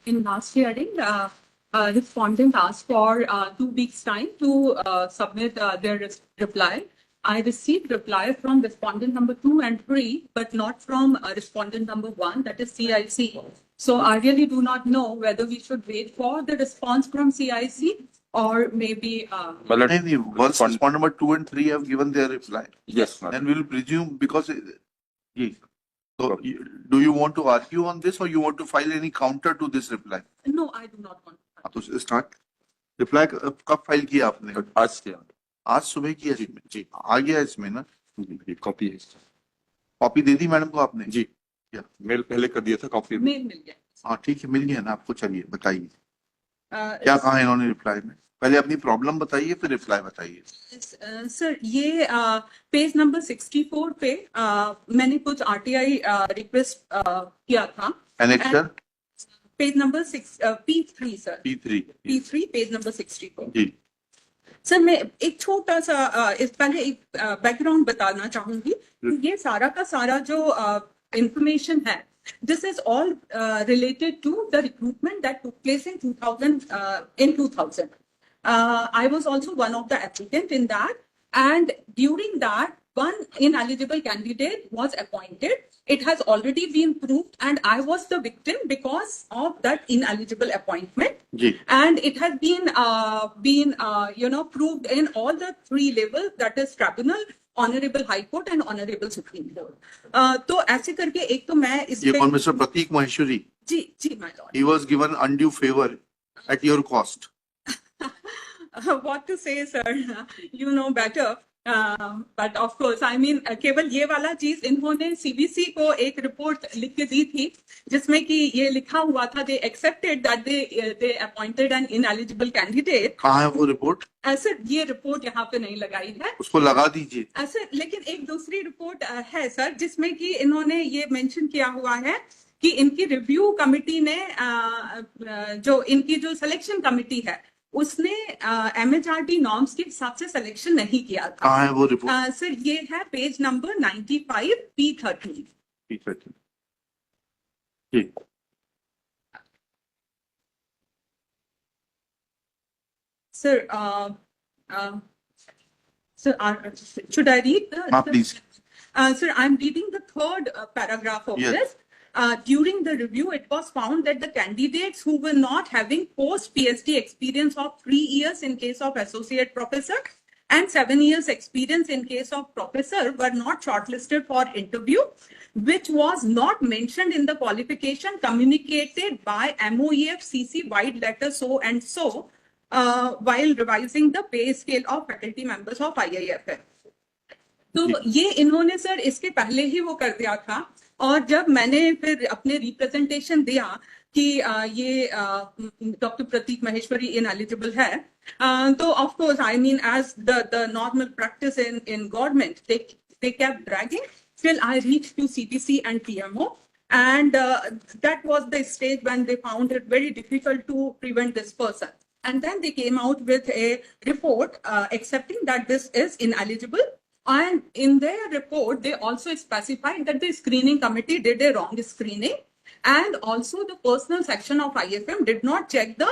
in last hearing, respondent asked for 2 weeks' time to submit their reply. I received reply from respondent number 2 and 3, but not from respondent number 1, that is CIC. So I really do not know whether we should wait for the response from CIC or maybe. Once respondent number 2 and 3 have given their reply, Yes, madam. then we will presume because. Yes. So, do you want to argue on this, or you want to file any counter to this reply? No, I do not want to. तो start. Reply कब file किया आपने? आज किया आज सुबह किया जी आ गया इसमें ना जी कॉपी है कॉपी दे दी मैडम को आपने जी क्या मेल पहले कर दिया था कॉपी मेल मिल गया. हाँ ठीक है मिल गया ना आपको चलिए बताइए क्या कहा इन्होंने रिप्लाई में पहले अपनी प्रॉब्लम बताइए फिर रिप्लाई बताइए. सर ये पेज नंबर 64 पे मैंने कुछ आरटीआई रिक्वेस्ट किया था. Annexure page number P3 sir. P3 page number 64 जी. सर मैं एक छोटा सा इस पहले एक बैकग्राउंड बताना चाहूंगी. ये सारा का सारा जो इंफॉर्मेशन है, this is all related to the recruitment that took place in 2000. I was also one of the applicants in that, and during that, one ineligible candidate was appointed. It has already been proved, and I was the victim because of that ineligible appointment. Ji. And it has been proved in all the 3 levels, that is tribunal, Honorable High Court and Honorable Supreme Court. तो ऐसे करके एक तो मैं इस ये कौन mister Prateek Maheshwari? जी my lord. He was given undue favor at your cost. What to say, sir? You know better. But of course, I mean, केवल ये वाला चीज इन्होंने CBC को एक रिपोर्ट लिख के दी थी जिसमें कि ये लिखा हुआ था they accepted that they appointed an ineligible candidate. कहाँ है वो रिपोर्ट? सर ये रिपोर्ट यहाँ पे नहीं लगाई है. उसको लगा दीजिए. सर लेकिन एक दूसरी रिपोर्ट है सर जिसमें कि इन्होंने ये मेंशन किया हुआ है कि इनकी रिव्यू कमिटी ने जो इनकी जो सिलेक्शन कमिटी है उसने MHRD नॉर्म्स के हिसाब से सिलेक्शन नहीं किया था. कहाँ है वो रिपोर्ट? सर ये है पेज नंबर 95 P13. जी. Sir, should I read the? Please. Sir, I'm reading the third paragraph of this. During the review, it was found that the candidates who were not having post-PhD experience of 3 years in case of associate professor and 7 years experience in case of professor were not shortlisted for interview, which was not mentioned in the qualification communicated by MOEF CC wide letter so and so while revising the pay scale of faculty members of IIFF. तो ये इन्होंने sir इसके पहले ही वो कर दिया था. और जब मैंने फिर अपने रिप्रेजेंटेशन दिया कि ये डॉक्टर प्रतीक महेश्वरी इनएलिजिबल है, तो of course I mean as the normal practice in government they kept dragging till I reached to CBC and PMO, and that was the stage when they found it very difficult to prevent this person, and then they came out with a report accepting that this is ineligible. And in their report, they also specified that the screening committee did a wrong screening, and also the personal section of IFM did not check the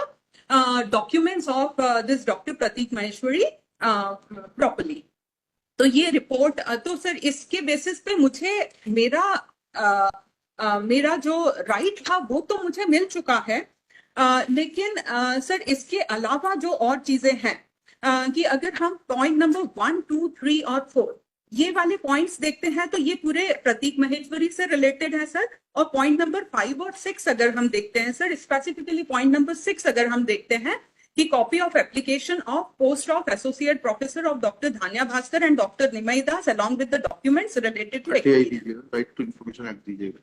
documents of this Dr. Pratik Maheshwari properly. तो ये report तो sir इसके basis पे मुझे मेरा जो right था वो तो मुझे मिल चुका है, लेकिन सर इसके अलावा जो और चीजें हैं कि अगर हम पॉइंट नंबर 1, 2, 3 और 4 ये वाले पॉइंट्स देखते हैं तो ये पूरे प्रतीक महेश्वरी से रिलेटेड है सर. और पॉइंट नंबर 5 और 6 अगर हम देखते हैं सर, स्पेसिफिकली पॉइंट नंबर 6 अगर हम देखते हैं कि copy of application of post of associate professor of doctor Dhanya Bhaskar and doctor Nimay Das along with the documents related to right to information act दीजिएगा.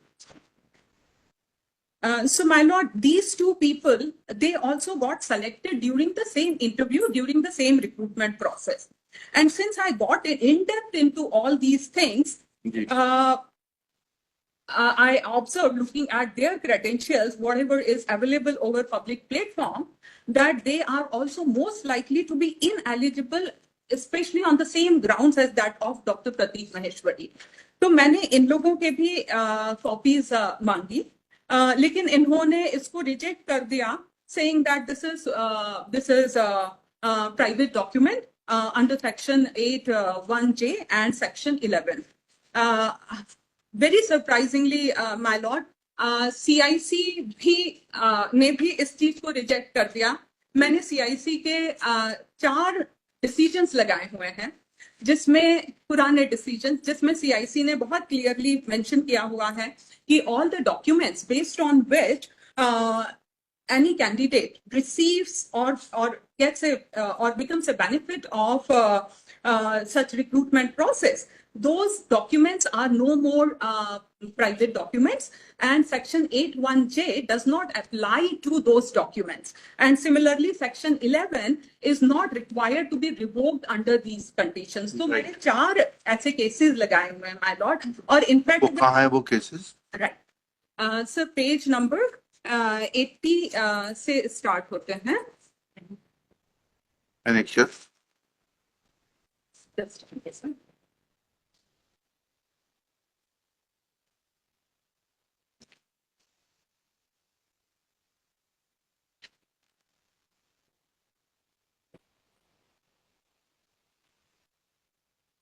So, my lord, these 2 people, they also got selected during the same interview, during the same recruitment process. And since I got in depth into all these things, I observed, looking at their credentials, whatever is available over public platform, that they are also most likely to be ineligible, especially on the same grounds as that of Dr. Pratik Maheshwari. तो मैंने इन लोगों के भी copies मांगी. लेकिन इन्होंने इसको reject कर दिया, saying that this is a private document under section 8(1)(j) and section 11. Very surprisingly, my lord, CIC ने भी इस चीज को रिजेक्ट कर दिया. मैंने CIC के 4 डिसीजंस लगाए हुए हैं, जिसमें पुराने डिसीजन, जिसमें CIC ने बहुत क्लियरली मेंशन किया हुआ है कि all the documents based on which any candidate receives or gets or becomes a benefit of such recruitment process, those documents are no more private documents, and section 8(1)(j) does not apply to those documents, and similarly section 11 is not required to be revoked under these conditions. So मैंने 4 ऐसे cases लगाए हुए हैं, my lord, और in fact वो कहाँ है वो cases? right, so page number 80 से start होते हैं. Annexure. Just yes, sir.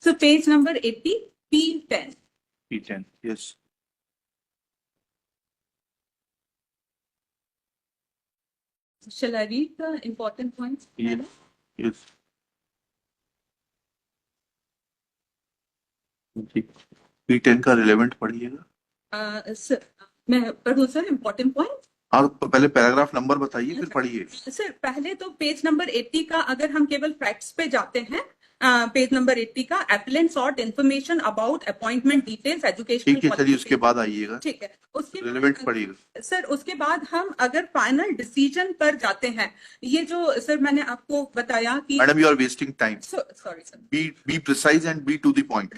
So page number 80, P10. P10. Yes. Shall I read the important points? Yes. Yes. ठीक. P10 का relevant पढ़िएगा. Sir, मैं पढ़ूँ sir important point? आप पहले पैराग्राफ नंबर बताइए फिर पढ़िए. सर पहले तो पेज नंबर 80 का अगर हम केवल फैक्ट्स पे जाते हैं, पेज नंबर 80 का appellant sort information about appointment details educational. ठीक है, चलिए उसके बाद आइएगा. ठीक है, उसके रिलेवेंट पढ़िएगा. सर उसके बाद हम अगर फाइनल डिसीजन पर जाते हैं, ये जो सर मैंने आपको बताया कि madam you are wasting time. Sorry sir. Be precise and be to the point.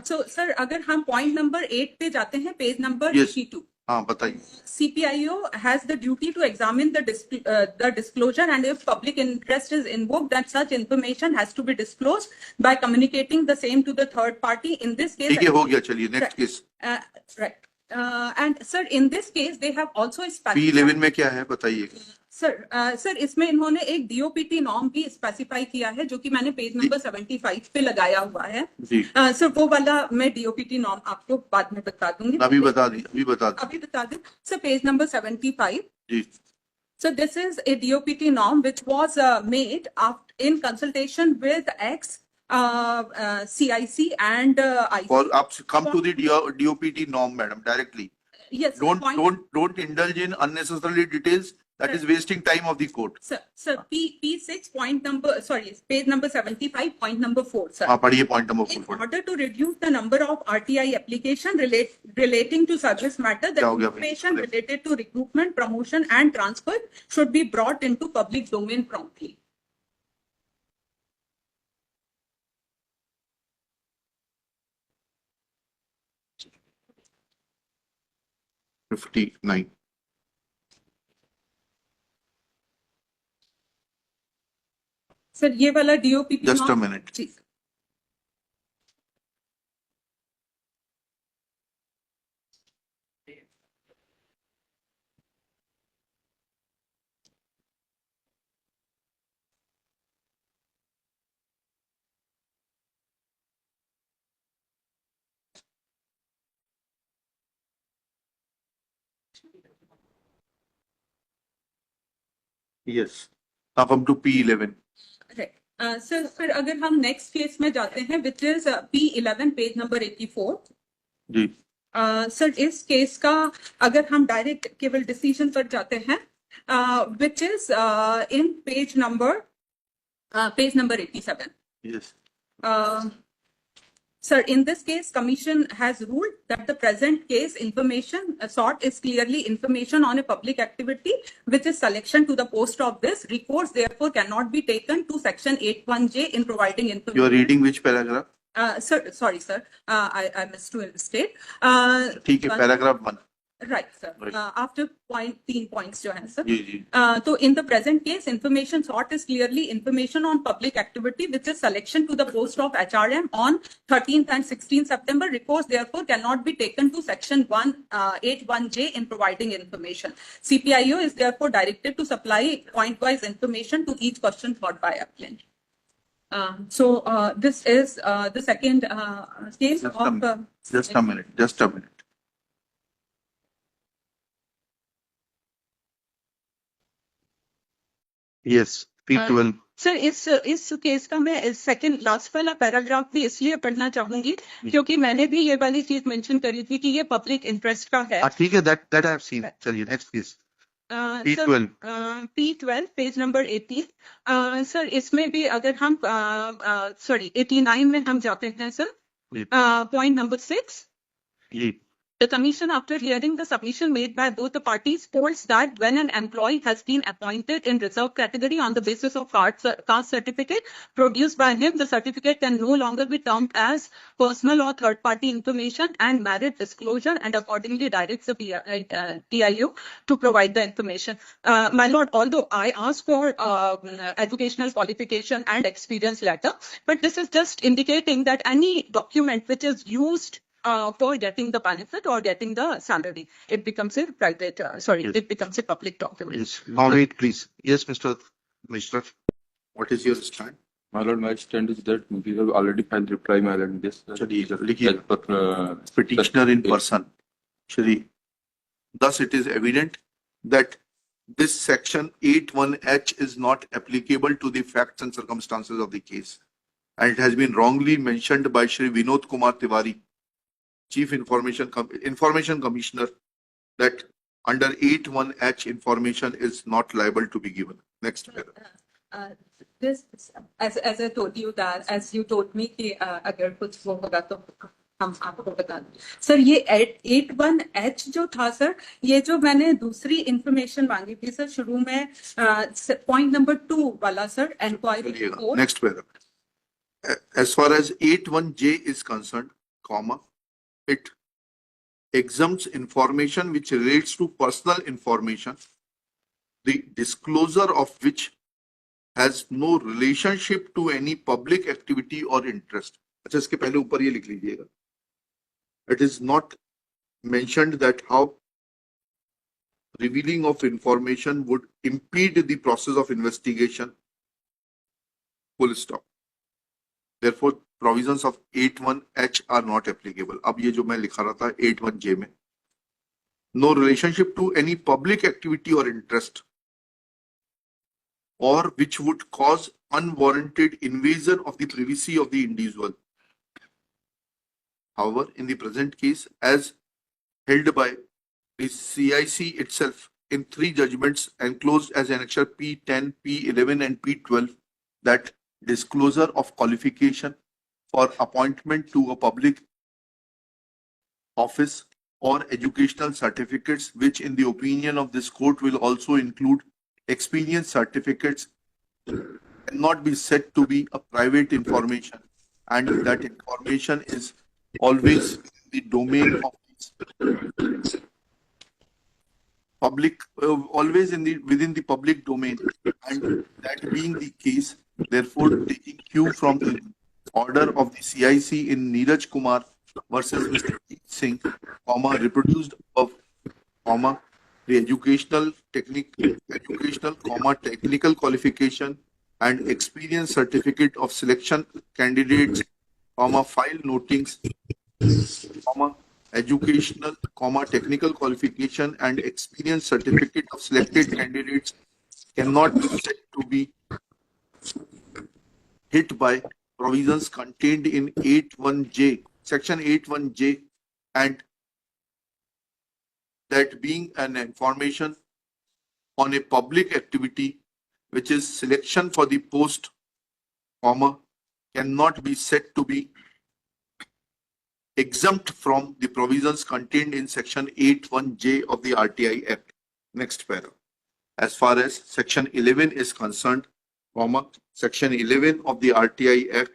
So sir अगर हम पॉइंट नंबर 8 पे जाते हैं, पेज नंबर 82. हाँ बताइए. CPIO has the duty to examine the disclosure, and if public interest is invoked, that such information has to be disclosed by communicating the same to the third party. In this case, ठीक है, हो गया. चलिए next case. right. And sir, in this case, they have also specified. P11 में क्या है बताइए. Sir इसमें इन्होंने एक DOPT नॉर्म भी स्पेसिफाई किया है, जो कि मैंने पेज नंबर 75 पे लगाया हुआ है. सर वो वाला मैं DOPT नॉर्म आपको बाद में बता दूंगी. अभी बता दूं. Sir page number 75. जी. So this is a DOPT norm which was made in consultation with CIC and IC. For come to the DOPT norm, madam, directly. Yes. Don't indulge in unnecessary details. That is wasting time of the court. Sir, P6 point number, sorry, page number 75, point number 4, sir. हाँ पढ़िए point number 4. In order to reduce the number of RTI application relating to service matter, the information related to recruitment, promotion and transfer should be brought into public domain promptly. $59. Sir ये वाला DOPT Just a minute. जी. Yes. Now come to P11. Sir फिर अगर हम next case में जाते हैं, which is P11 page number 84. जी. सर इस केस का अगर हम डायरेक्ट केवल डिसीजन पर जाते हैं, which is in page number 87. Yes. Sir, in this case, Commission has ruled that the present case information sought is clearly information on a public activity, which is selection to the post of this. Recourse therefore cannot be taken to section 8(1)(j) in providing information. You are reading which paragraph? Sir, sorry, sir. I missed to state. ठीक है, paragraph 1. Right, sir. Right. After point 3 points जो हैं sir. जी जी So in the present case, information sought is clearly information on public activity, which is selection to the post of HRM on 13th and 16th September. Recourse therefore cannot be taken to section 181J in providing information. CPIO is therefore directed to supply point-wise information to each question thought by applicant. This is the second case Just a of. minute. Just a minute. Just a minute. Yes, P12. Sir इस case का मैं second last वाला paragraph भी इसलिए पढ़ना चाहूंगी क्योंकि मैंने भी ये वाली चीज मेंशन करी थी कि ये पब्लिक इंटरेस्ट का है ठीक है, that I have seen. चलिए next please. P12. P12 page number 18 sir इसमें भी अगर हम सॉरी 89 में हम जाते हैं सर जी पॉइंट नंबर 6 जी The Commission, after hearing the submission made by both the parties, holds that when an employee has been appointed in reserve category on the basis of caste certificate produced by him, the certificate can no longer be termed as personal or third-party information and merit disclosure, and accordingly directs the TIU to provide the information. My lord, although I asked for educational qualification and experience letter, but this is just indicating that any document which is used for getting the benefit or getting the salary, it becomes a private, Yes. it becomes a public document. Yes. Now wait please. Yes, Mr. Mishra. What is your stand? My lord, my stand is that we have already filed reply, my lord, in this. चलिए लिखिए. As per, Petitioner in person. Shri. Thus it is evident that this section 81H is not applicable to the facts and circumstances of the case. And it has been wrongly mentioned by Shri Vinod Kumar Tiwari, Chief Information Commissioner, that under 81H information is not liable to be given. Next paragraph. This, as I told you that, as you told me कि अगर कुछ वो होगा तो हम आपको बता दें. सर ये 81H जो था सर, ये जो मैंने दूसरी इंफॉर्मेशन मांगी थी सर शुरू में पॉइंट नंबर 2 वाला sir inquiry report. Next paragraph. As far as 81J is concerned, comma, it exempts information which relates to personal information, the disclosure of which has no relationship to any public activity or interest. अच्छा, इसके पहले ऊपर ये लिख लीजिएगा. It is not mentioned that how revealing of information would impede the process of investigation. Full stop. Therefore, provisions of 81H are not applicable. अब ये जो मैं लिखा रहा था 81J में, no relationship to any public activity or interest, or which would cause unwarranted invasion of the privacy of the individual. However, in the present case, as held by the CIC itself in 3 judgments enclosed as Annexure P10, P11 and P12, that disclosure of qualification for appointment to a public office or educational certificates, which in the opinion of this court will also include experience certificates, cannot be said to be a private information, and that information is always the domain of public, always within the public domain, and that being the case, therefore taking cue from the order of the CIC in Neeraj Kumar versus Mr. Singh, comma, reproduced above, comma, the educational, comma, technical qualification and experience certificate of selection candidates, comma, file notings, comma, educational, comma, technical qualification and experience certificate of selected candidates cannot be said to be hit by provisions contained in 81J, section 81J, and that being an information on a public activity, which is selection for the post, comma, cannot be said to be exempt from the provisions contained in section 81J of the RTI Act. Next paragraph. As far as section 11 is concerned, comma, section 11 of the RTI Act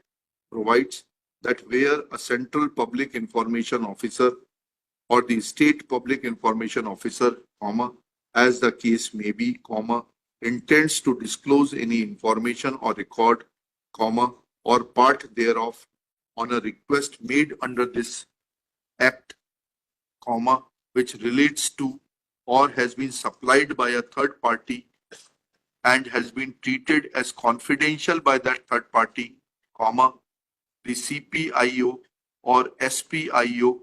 provides that where a central public information officer or the state public information officer, comma, as the case may be, comma, intends to disclose any information or record, comma, or part thereof on a request made under this act, comma, which relates to or has been supplied by a third party and has been treated as confidential by that third party, comma, the CPIO or SPIO,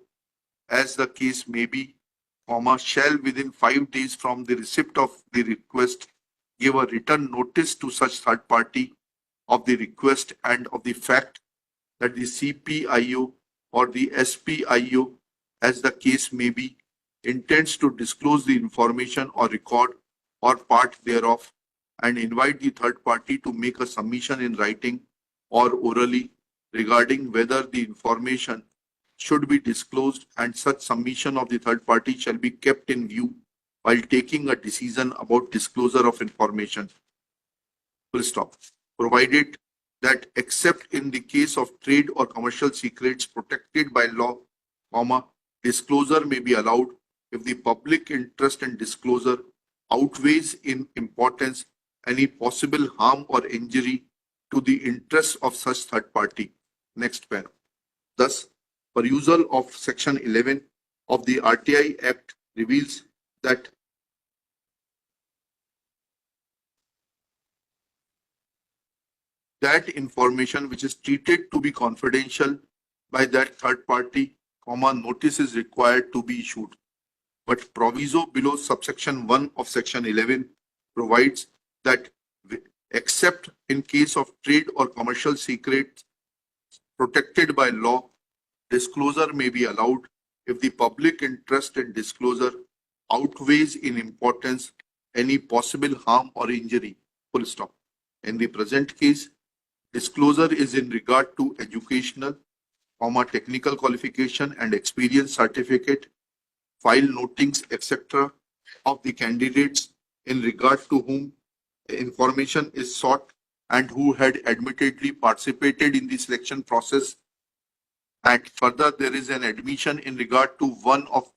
as the case may be, comma, shall within 5 days from the receipt of the request give a written notice to such third party of the request and of the fact that the CPIO or the SPIO, as the case may be, intends to disclose the information or record or part thereof and invite the third party to make a submission in writing or orally regarding whether the information should be disclosed, and such submission of the third party shall be kept in view while taking a decision about disclosure of information. Full stop. Provided that except in the case of trade or commercial secrets protected by law, comma, disclosure may be allowed if the public interest in disclosure outweighs in importance any possible harm or injury to the interests of such third party. Next paragraph. Thus, perusal of Section 11 of the RTI Act reveals that information which is treated to be confidential by that third party, comma, notice is required to be issued. But proviso below subsection 1 of Section 11 provides that except in case of trade or commercial secrets protected by law, disclosure may be allowed if the public interest in disclosure outweighs in importance any possible harm or injury. Full stop. In the present case, disclosure is in regard to educational, comma, technical qualification and experience certificate, file notings, etc. of the candidates in regard to whom information is sought and who had admittedly participated in the selection process. And further, there is an admission in regard to one of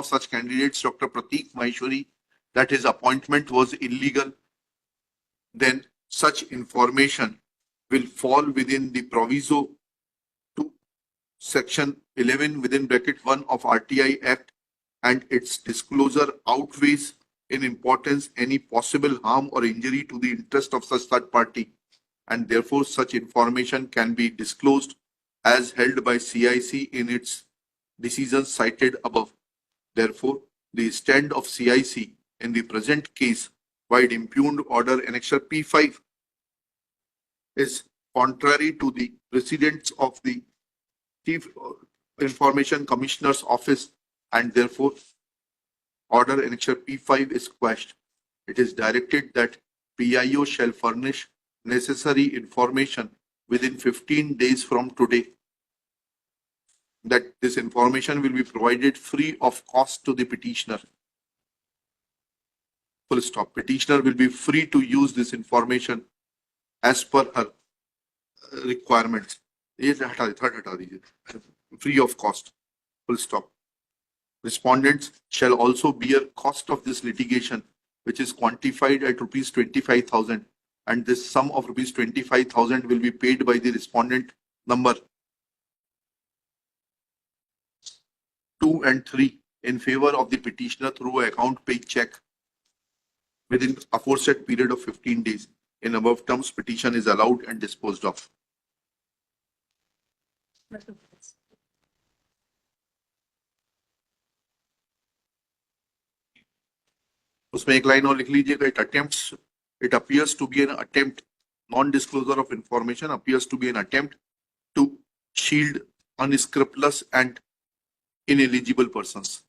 such candidates, Dr. Prateek Maheshwari, that his appointment was illegal. Then such information will fall within the proviso to Section 11 within bracket 1 of RTI Act, and its disclosure outweighs in importance any possible harm or injury to the interest of such third party, and therefore such information can be disclosed as held by CIC in its decisions cited above. Therefore, the stand of CIC in the present case, while impugned order annexure P5 is contrary to the precedents of the Chief Information Commissioner's Office, and therefore order annexure P5 is quashed. It is directed that PIO shall furnish necessary information within 15 days from today, that this information will be provided free of cost to the petitioner. Full stop. Petitioner will be free to use this information as per her requirements. Free of cost. Full stop. Respondents shall also bear cost of this litigation, which is quantified at rupees 25,000, and this sum of rupees 25,000 will be paid by the respondent number 2 and 3 in favor of the petitioner through account paid check within aforesaid period of 15 days. In above terms, petition is allowed and disposed of. उसमें एक line और लिख लीजिएगा, it appears to be an attempt, non-disclosure of information appears to be an attempt to shield unscrupulous and ineligible persons.